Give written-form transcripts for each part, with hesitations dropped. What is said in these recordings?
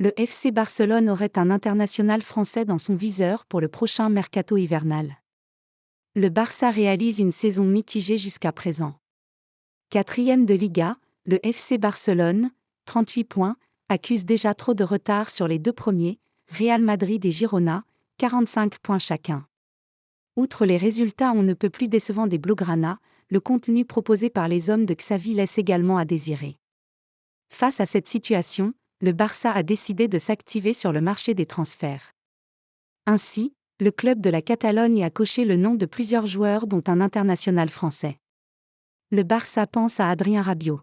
Le FC Barcelone aurait un international français dans son viseur pour le prochain mercato hivernal. Le Barça réalise une saison mitigée jusqu'à présent. 4e de Liga, le FC Barcelone, 38 points, accuse déjà trop de retard sur les deux premiers, Real Madrid et Girona, 45 points chacun. Outre les résultats on ne peut plus décevants des Blaugrana, le contenu proposé par les hommes de Xavi laisse également à désirer. Face à cette situation, le Barça a décidé de s'activer sur le marché des transferts. Ainsi, le club de la Catalogne a coché le nom de plusieurs joueurs dont un international français. Le Barça pense à Adrien Rabiot.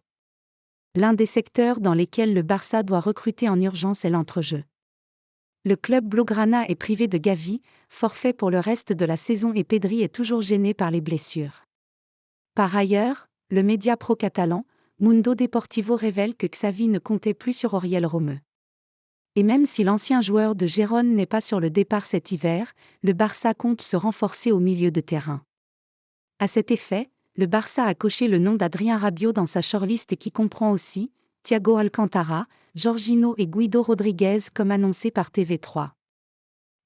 L'un des secteurs dans lesquels le Barça doit recruter en urgence est l'entrejeu. Le club blaugrana est privé de Gavi, forfait pour le reste de la saison et Pedri est toujours gêné par les blessures. Par ailleurs, le média pro-catalan, Mundo Deportivo révèle que Xavi ne comptait plus sur Oriol Romeu. Et même si l'ancien joueur de Gérone n'est pas sur le départ cet hiver, le Barça compte se renforcer au milieu de terrain. À cet effet, le Barça a coché le nom d'Adrien Rabiot dans sa shortlist qui comprend aussi Thiago Alcantara, Jorginho et Guido Rodriguez comme annoncé par TV3.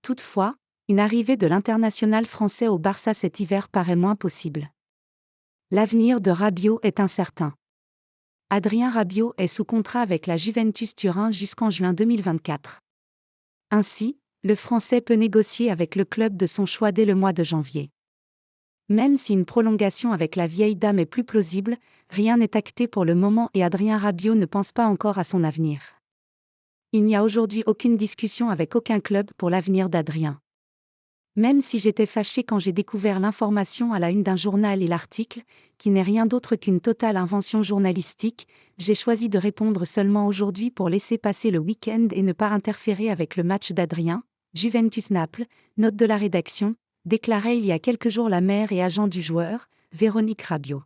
Toutefois, une arrivée de l'international français au Barça cet hiver paraît moins possible. L'avenir de Rabiot est incertain. Adrien Rabiot est sous contrat avec la Juventus Turin jusqu'en juin 2024. Ainsi, le Français peut négocier avec le club de son choix dès le mois de janvier. Même si une prolongation avec la vieille dame est plus plausible, rien n'est acté pour le moment et Adrien Rabiot ne pense pas encore à son avenir. Il n'y a aujourd'hui aucune discussion avec aucun club pour l'avenir d'Adrien. Même si j'étais fâché quand j'ai découvert l'information à la une d'un journal et l'article, qui n'est rien d'autre qu'une totale invention journalistique, j'ai choisi de répondre seulement aujourd'hui pour laisser passer le week-end et ne pas interférer avec le match d'Adrien, Juventus-Naples, note de la rédaction, déclarait il y a quelques jours la mère et agent du joueur, Véronique Rabiot.